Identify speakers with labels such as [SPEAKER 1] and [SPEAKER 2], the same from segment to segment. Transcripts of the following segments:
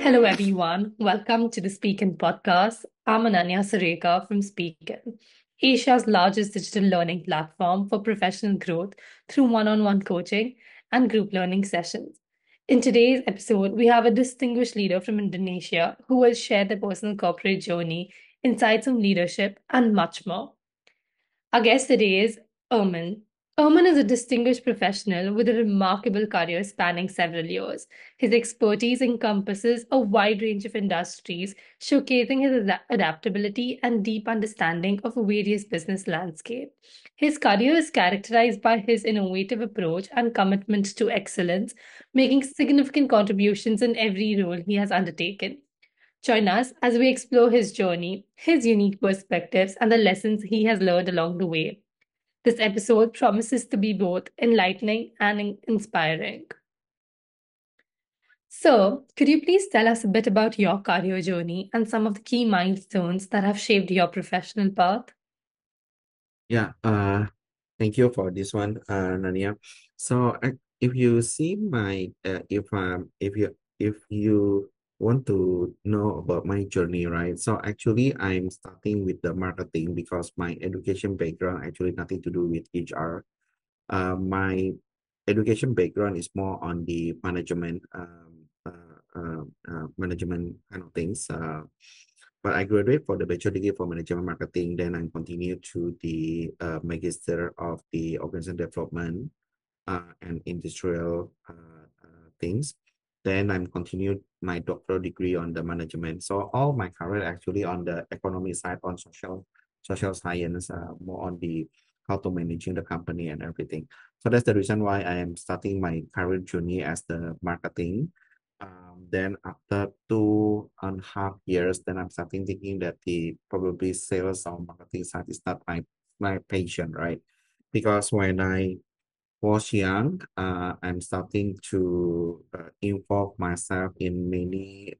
[SPEAKER 1] Hello, everyone. Welcome to the SpeakIn podcast. I'm Ananya Sareka from SpeakIn, Asia's largest digital learning platform for professional growth through one-on-one coaching and group learning sessions. In today's episode, we have a distinguished leader from Indonesia who will share their personal corporate journey, insights on leadership, and much more. Our guest today is Herman. Herman is a distinguished professional with a remarkable career spanning several years. His expertise encompasses a wide range of industries, showcasing his adaptability and deep understanding of various business landscape. His career is characterized by his innovative approach and commitment to excellence, making significant contributions in every role he has undertaken. Join us as we explore his journey, his unique perspectives, and the lessons he has learned along the way. This episode promises to be both enlightening and inspiring. So, could you please tell us a bit about your career journey and some of the key milestones that have shaped your professional path?
[SPEAKER 2] Yeah, thank you for this one, Nania. So, if you see my, if you want to know about my journey, right? So actually, I'm starting with the marketing because my education background actually nothing to do with HR. My education background is more on the management kind of things. But I graduated for the bachelor degree for management marketing. Then I continued to the magister of the organization development and industrial things. Then I'm continued my doctoral degree on the management. So all my career actually on the economy side, on social science, more on the how to managing the company and everything. So that's the reason why I am starting my career journey as the marketing. Then after 2.5 years, then I'm starting thinking that the probably sales or marketing side is not my passion, right? Because when I was young, I'm starting to involve myself in many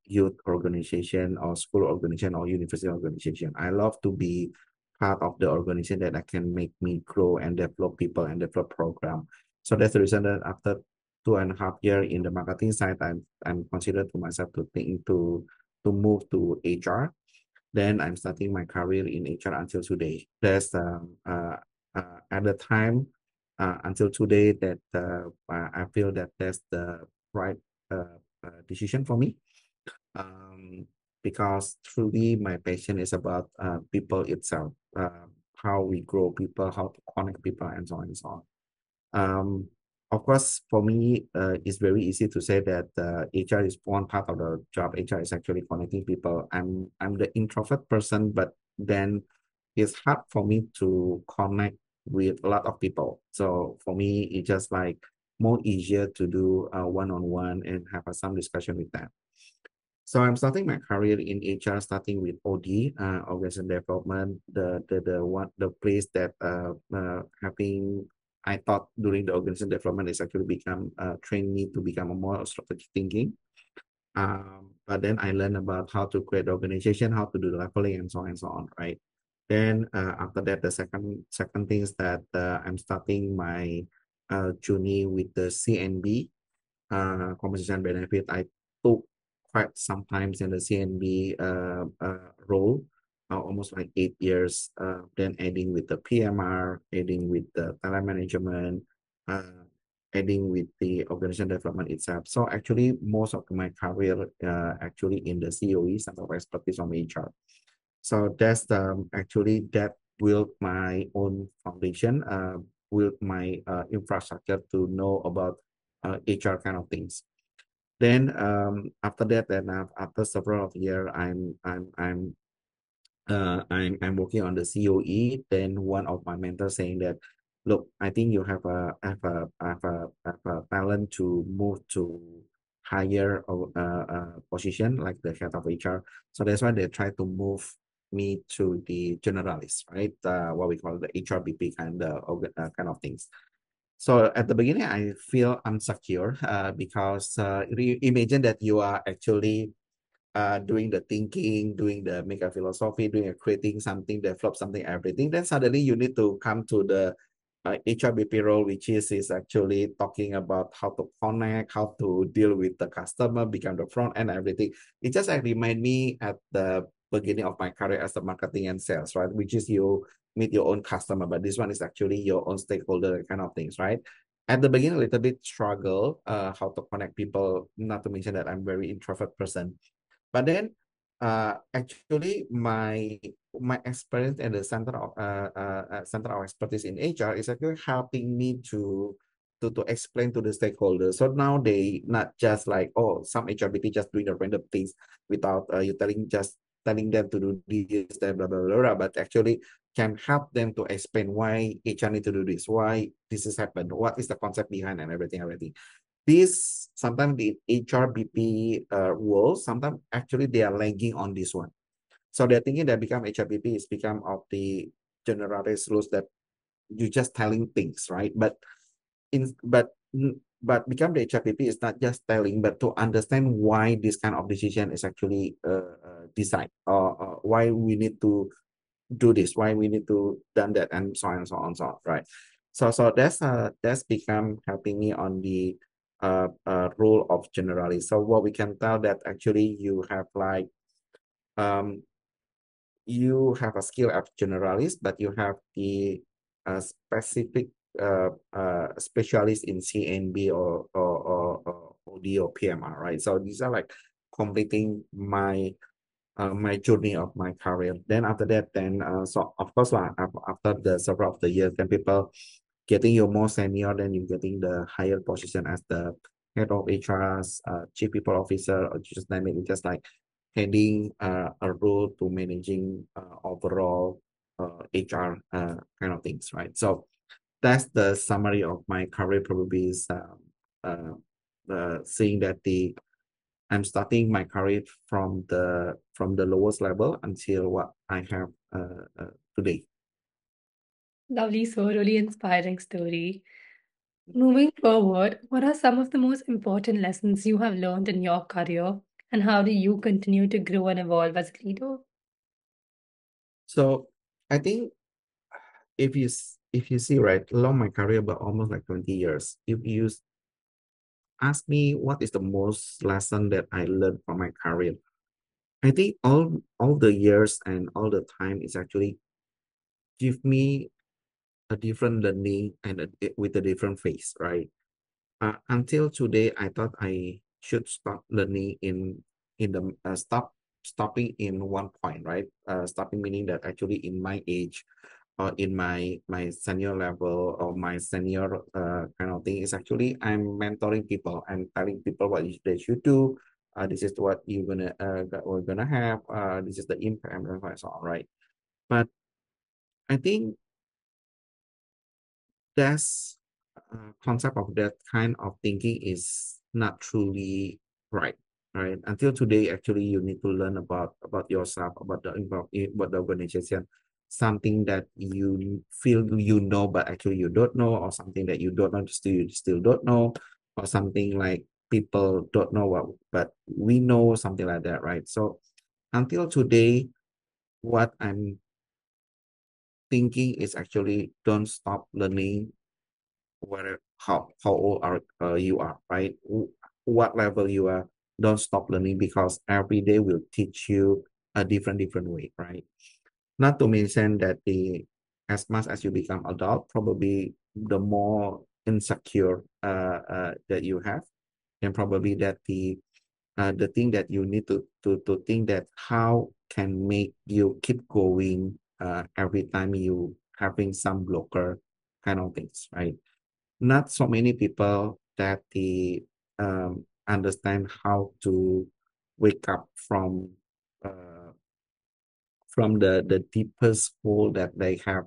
[SPEAKER 2] youth organization or school organization or university organization. I love to be part of the organization that I can make me grow and develop people and develop program. So that's the reason that after 2.5 years in the marketing side, I'm considered to myself to think to move to HR. Then I'm starting my career in HR until today. That's at the time until today that I feel that that's the right decision for me. Um, because truly my passion is about people itself, how we grow people, how to connect people, and so on and so on. Um, of course, for me, it's very easy to say that HR is one part of the job. HR is actually connecting people. I'm the introvert person, but then it's hard for me to connect with a lot of people. So for me, it's just like more easier to do one-on-one and have some discussion with them. So I'm starting my career in HR, starting with OD, organization development, the place that having I thought during the organization development is actually become train me to become a more strategic thinking. But then I learned about how to create the organization, how to do the leveling, and so on and so on, right? Then after that, the second thing is that I'm starting my journey with the CNB, compensation benefit. I took quite sometimes in the CNB role, almost like 8 years. Then adding with the PMR, adding with the talent management, adding with the organization development itself. So actually, most of my career actually in the COE, Center of Expertise on HR. So that's actually that built my own foundation, built my infrastructure to know about HR kind of things. Then after that, then after several of years, I'm working on the COE. Then one of my mentors saying that, look, I think you have a talent to move to higher position like the head of HR. So that's why they try to move me to the generalist, right? What we call the HRBP kind of things. So at the beginning, I feel insecure because imagine that you are actually doing the thinking, doing the mega philosophy, doing a creating something, develop something, everything. Then suddenly you need to come to the HRBP role, which is actually talking about how to connect, how to deal with the customer, become the front end, everything. It just like remind me at the beginning of my career as the marketing and sales, right? Which is you meet your own customer, but this one is actually your own stakeholder kind of things, right? At the beginning, a little bit struggle how to connect people, not to mention that I'm very introvert person. But then actually my experience at the center of expertise in HR is actually helping me to explain to the stakeholders. So now they not just like, oh, some HRBP just doing the random things without you telling them to do this, blah, blah, blah, blah, but actually can help them to explain why HR need to do this, why this has happened, what is the concept behind and everything. This sometimes the HRBP world, sometimes actually they are lagging on this one. So they're thinking that become HRBP is become of the generalist rules that you just telling things, right? In but become the HRBP is not just telling, but to understand why this kind of decision is actually decide or why we need to do this, why we need to done that, and so on and so on, so on, right? So that's become helping me on the role of generalist. So what we can tell that actually you have like um you have a skill of generalist, but you have the specific specialist in CNB or OD or PMR, right? So these are like completing my journey of my career. Then after that, then so of course after the several of the years, then people getting you more senior, then you getting the higher position as the head of HR's chief people officer, or just name it, just like heading a role to managing overall HR kind of things, right? So that's the summary of my career. Probably is seeing that I'm starting my career from the lowest level until what I have today.
[SPEAKER 1] Lovely, so really inspiring story. Moving forward, what are some of the most important lessons you have learned in your career, and how do you continue to grow and evolve as a leader?
[SPEAKER 2] So I think if you see right along my career, but almost like 20 years, if you ask me what is the most lesson that I learned from my career, I think all the years and all the time is actually give me a different learning and with a different phase, right? Until today, I thought I should stop learning in the stopping in one point, right? Stopping meaning that actually in my age or in my senior level or my senior kind of thing is actually I'm mentoring people. I'm telling people what they should do. This is what you're gonna we're gonna have. This is the impact and so on, right? But I think that's concept of that kind of thinking is not truly right, right? Until today, actually, you need to learn about yourself, about the organization, something that you feel you know, but actually you don't know, or something that you don't know, you still don't know, or something like people don't know what, but we know something like that, right? So until today, what I'm thinking is actually don't stop learning where how old are you are, right? What level you are, don't stop learning because every day will teach you a different way, right? Not to mention that the as much as you become adult, probably the more insecure that you have, and probably that the thing that you need to think that how can make you keep going every time you having some blocker kind of things, right? Not so many people that understand how to wake up from the deepest hole that they have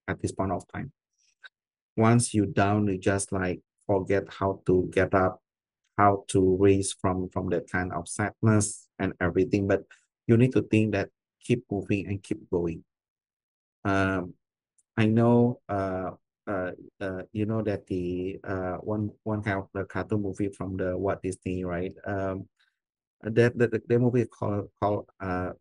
[SPEAKER 2] at this point of time. Once you down, you just like forget how to get up, how to raise from that kind of sadness and everything. But you need to think that keep moving and keep going. Um, I know you know that the one kind of the cartoon movie from the Walt Disney, right? The movie called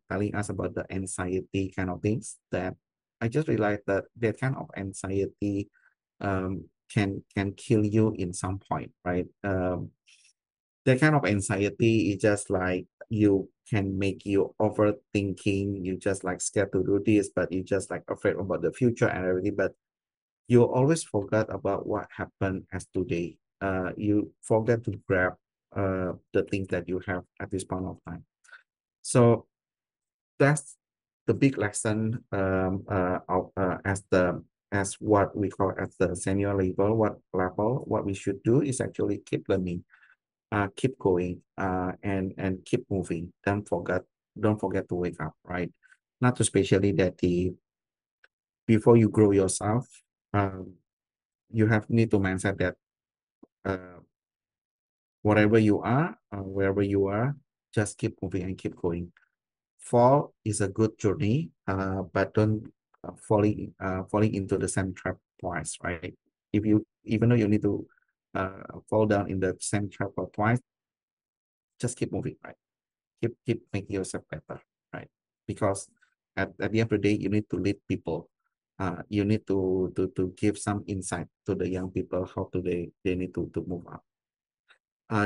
[SPEAKER 2] telling us about the anxiety kind of things that I just realized that that kind of anxiety can kill you in some point, right? That kind of anxiety is just like you can make you overthinking. You just like scared to do this, but you just like afraid about the future and everything. But you always forget about what happened as today. You forget to grab the things that you have at this point of time. So that's the big lesson as what we call at the senior level. What we should do is actually keep learning, keep going, and keep moving. Don't forget to wake up, right? Not especially that the before you grow yourself, um, you have need to mindset that uh, whatever you are, wherever you are, just keep moving and keep going. Fall is a good journey, but don't falling into the same trap twice, right? If you even though you need to fall down in the same trap or twice, just keep moving, right? Keep making yourself better, right? Because at the end of the day, you need to lead people. You need to give some insight to the young people how to they need to move up.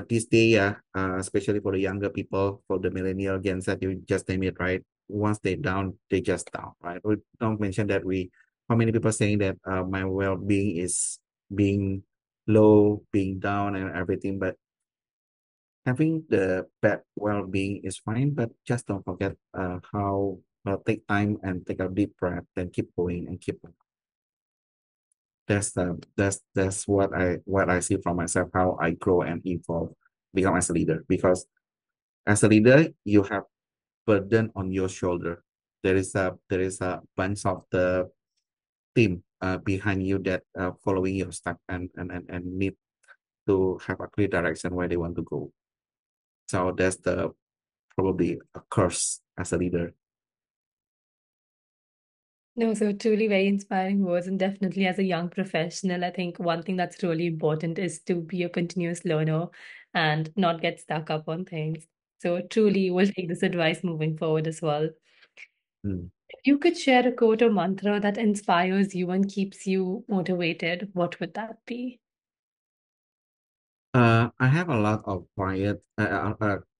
[SPEAKER 2] This day, especially for the younger people, for the millennial Gen Z, you just name it, right? Once they're down, they just down, right? We don't mention that how many people saying that my well-being is being low, being down and everything, but having the bad well-being is fine, but just don't forget how take time and take a deep breath, then keep going and keep that's what I see from myself, how I grow and evolve, become as a leader. Because as a leader, you have burden on your shoulder. There is a bunch of the team behind you that following your step and need to have a clear direction where they want to go. So that's the probably a curse as a leader.
[SPEAKER 1] No, so truly very inspiring words. And definitely as a young professional, I think one thing that's really important is to be a continuous learner and not get stuck up on things. So truly we'll take this advice moving forward as well.
[SPEAKER 2] Mm.
[SPEAKER 1] If you could share a quote or mantra that inspires you and keeps you motivated, what would that be?
[SPEAKER 2] I have a lot of quiet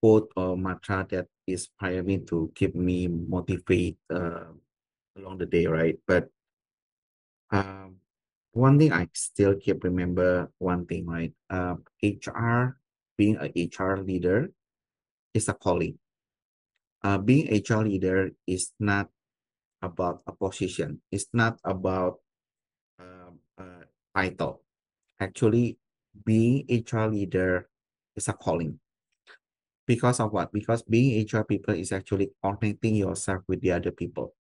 [SPEAKER 2] quote or mantra that inspire me to keep me motivated along the day, right? But um, one thing I still keep remember one thing, right? HR, being a HR leader is a calling. Being HR leader is not about a position. It's not about title. Actually, being HR leader is a calling. Because of what? Because being HR people is actually connecting yourself with the other people,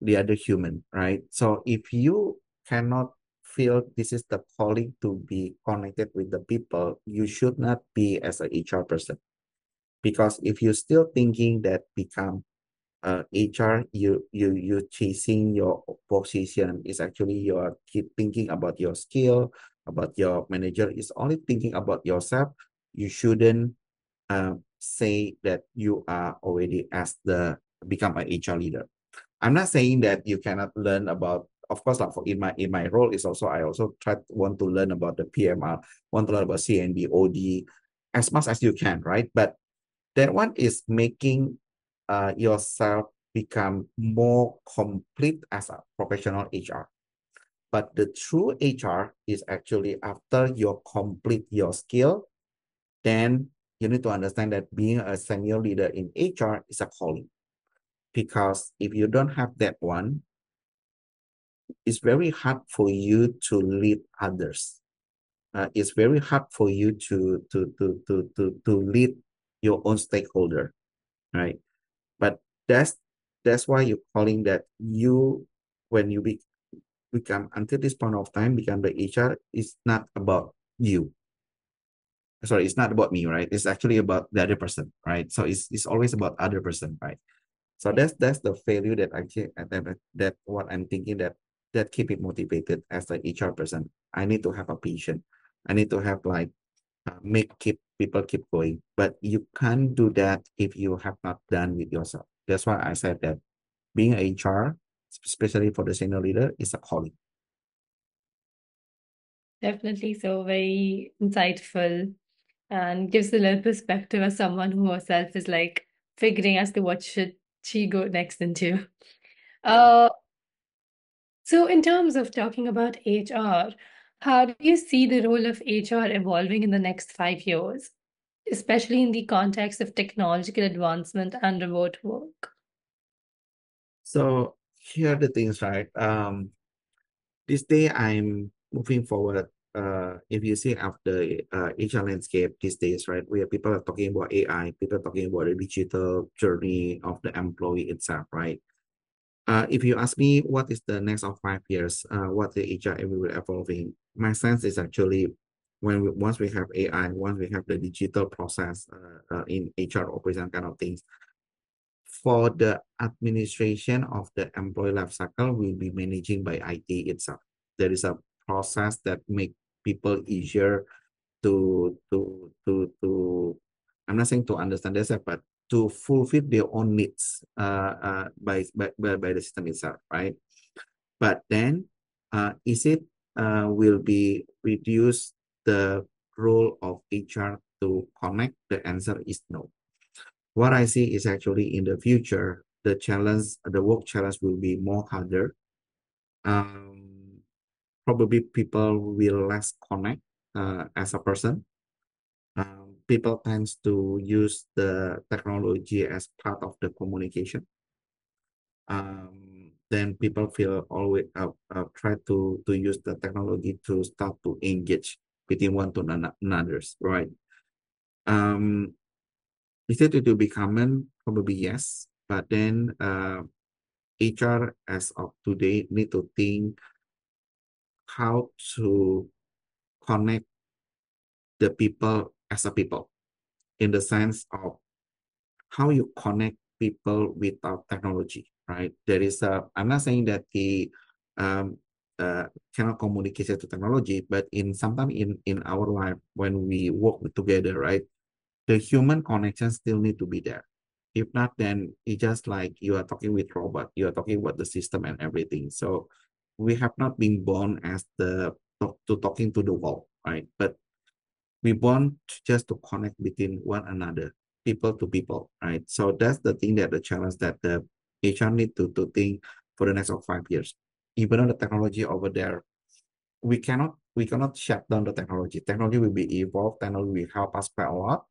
[SPEAKER 2] the other human, right? So if you cannot feel this is the calling to be connected with the people, you should not be as a HR person. Because if you're still thinking that become HR, you chasing your position is actually you're keep thinking about your skill, about your manager is only thinking about yourself. You shouldn't say that you are already as the become an HR leader. I'm not saying that you cannot learn about. Of course, like for in my role is also I also want to learn about the PMR, want to learn about CNB, OD, as much as you can, right? But that one is making yourself become more complete as a professional HR. But the true HR is actually after you complete your skill, then you need to understand that being a senior leader in HR is a calling. Because if you don't have that one, it's very hard for you to lead others. It's very hard for you to lead your own stakeholder, right? But that's why you're calling that you when you become until this point of time become the HR, it's not about you. Sorry, it's not about me, right? It's actually about the other person, right? So it's always about other person, right? So that's the value that actually that what I'm thinking that keep it motivated as an HR person. I need to have a patient. I need to have like make keep people keep going. But you can't do that if you have not done with yourself. That's why I said that being a HR, especially for the senior leader, is a calling.
[SPEAKER 1] Definitely so very insightful and gives a little perspective as someone who herself is like figuring as to what should she go next into.
[SPEAKER 2] Yeah.
[SPEAKER 1] Uh, so in terms of talking about HR, how do you see the role of HR evolving in the next 5 years, especially in the context of technological advancement and remote work?
[SPEAKER 2] So here are the things, right? This day I'm moving forward. If you see after HR landscape these days, right, where people are talking about AI, people are talking about the digital journey of the employee itself, right? If you ask me what is the next of 5 years, what the HR will evolving, my sense is actually once we have AI, once we have the digital process in HR operation kind of things, for the administration of the employee life cycle will be managing by IT itself. There is a process that make people easier to I'm not saying to understand this, but to fulfill their own needs by the system itself, right? But then is it will be reduce the role of HR to connect? The answer is no. What I see is actually in the future, the work challenge will be more harder. Um, Probably people will less connect as a person. People tends to use the technology as part of the communication. Then people feel always try to use the technology to start to engage between one to another, right? Um, is it to be common? Probably yes, but then HR as of today need to think how to connect the people as a people in the sense of how you connect people without technology, right? I'm not saying that the um, cannot communicate to technology, but sometimes in our life when we work together, right? The human connection still need to be there. If not, then it's just like you are talking with robot, you are talking about the system and everything. So we have not been born as to talking to the wall, right? But we want just to connect between one another, people to people, right? So that's the thing that the challenge that the HR need to think for the next of 5 years. Even though the technology over there, we cannot shut down the technology. Technology will be evolved, technology will help us quite a lot,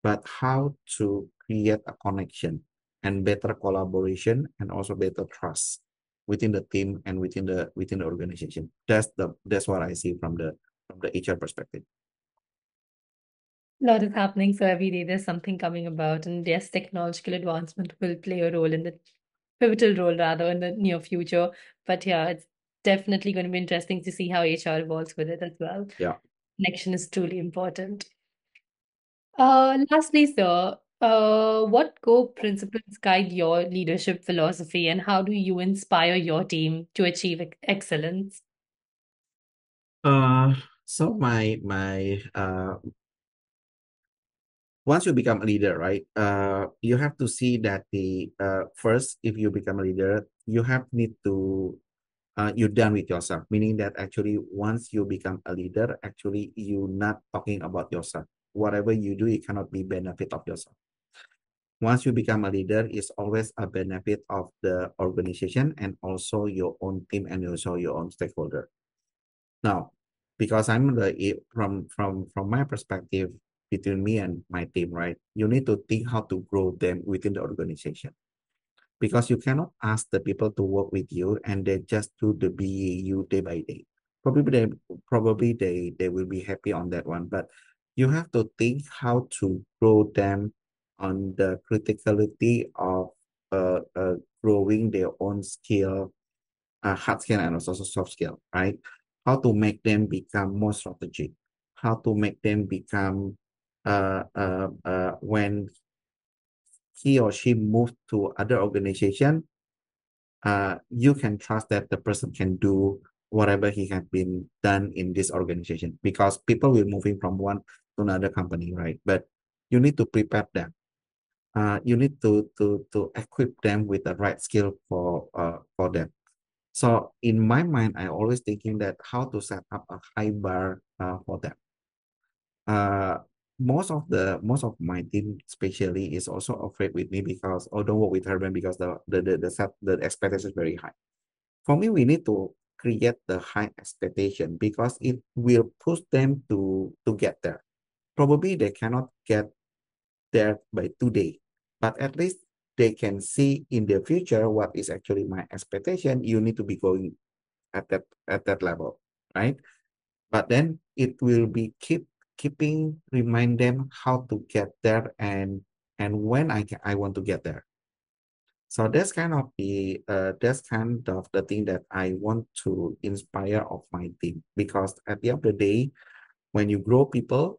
[SPEAKER 2] but how to create a connection and better collaboration and also better trust within the team and within the organization. That's what I see from the HR perspective.
[SPEAKER 1] A lot is happening, so every day there's something coming about, and yes, technological advancement will play a role in the pivotal role rather in the near future. But yeah, it's definitely going to be interesting to see how HR evolves with it as well.
[SPEAKER 2] Yeah.
[SPEAKER 1] Connection is truly important. Lastly, sir, what core principles guide your leadership philosophy, and how do you inspire your team to achieve excellence?
[SPEAKER 2] Uh, so my once you become a leader, right? You have to see that the first, if you become a leader, you have need to you're done with yourself, meaning that actually once you become a leader, actually you're not talking about yourself. Whatever you do, it cannot be benefit of yourself. Once you become a leader, it's always a benefit of the organization and also your own team and also your own stakeholder. Now, because from my perspective, between me and my team, right? You need to think how to grow them within the organization because you cannot ask the people to work with you and they just do the BAU day by day. Probably they will be happy on that one, but you have to think how to grow them on the criticality of growing their own skill, hard skill and also soft skill, right? How to make them become more strategic, how to make them become when he or she moves to other organization, you can trust that the person can do whatever he has been done in this organization because people will moving from one to another company, right? But you need to prepare them. You need to equip them with the right skill for them. So in my mind, I always thinking that how to set up a high bar for them. Uh, most of my team, especially, is also afraid with me because oh, don't work with Herman because the expectation is very high. For me, we need to create the high expectation because it will push them to get there. Probably they cannot get there by today, but at least they can see in the future what is actually my expectation. You need to be going at that level, right? But then it will be keeping remind them how to get there and when I want to get there. So that's kind of the thing that I want to inspire of my team because at the end of the day, when you grow people,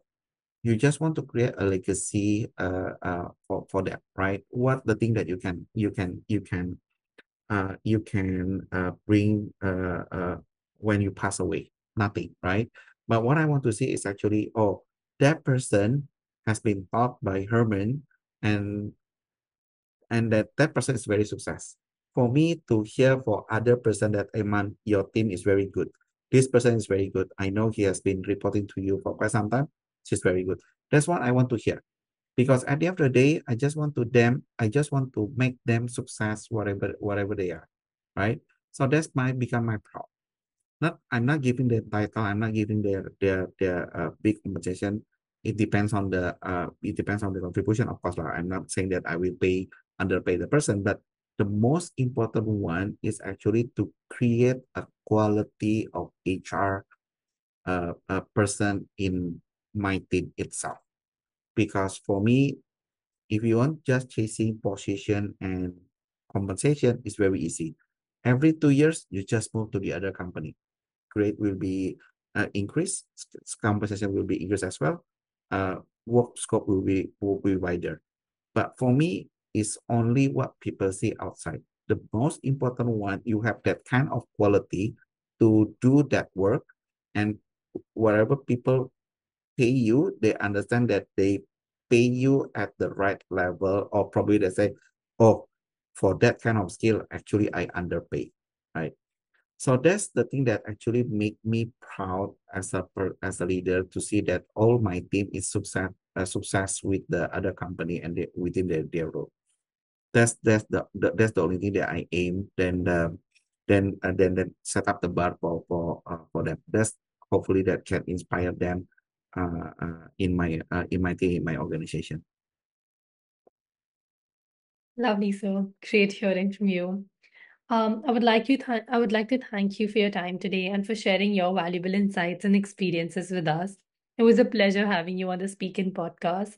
[SPEAKER 2] you just want to create a legacy for them, right? What the thing that you can bring when you pass away, nothing, right? But what I want to see is actually, oh, that person has been taught by Herman, and that person is very success. For me to hear for other person that, hey man, your team is very good. This person is very good. I know he has been reporting to you for quite some time. She's very good. That's what I want to hear. Because at the end of the day, I just want to make them success whatever they are. Right. So that's my become my proud. Not I'm not giving the title, I'm not giving their big compensation. It depends on the contribution, of course. I'm not saying that I will underpay the person, but the most important one is actually to create a quality of HR person in my team itself. Because for me, if you want just chasing position and compensation, it's very easy. Every 2 years, you just move to the other company. Grade will be increased, compensation will be increased as well. Work scope will be wider. But for me, it's only what people see outside. The most important one, you have that kind of quality to do that work, and whatever people pay you, they understand that they pay you at the right level, or probably they say, oh, for that kind of skill, actually I underpay, right? So that's the thing that actually make me proud as as a leader to see that all my team is success with the other company and within their role. That's the only thing that I aim. Then set up the bar for them. That's hopefully that can inspire them in my team, in my organization.
[SPEAKER 1] Lovely, sir. Great hearing from you. I would like to thank you for your time today and for sharing your valuable insights and experiences with us. It was a pleasure having you on the Speak In podcast.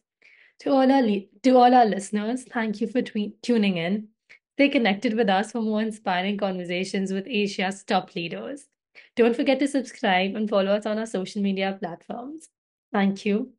[SPEAKER 1] To all our listeners, thank you for tuning in. Stay connected with us for more inspiring conversations with Asia's top leaders. Don't forget to subscribe and follow us on our social media platforms. Thank you.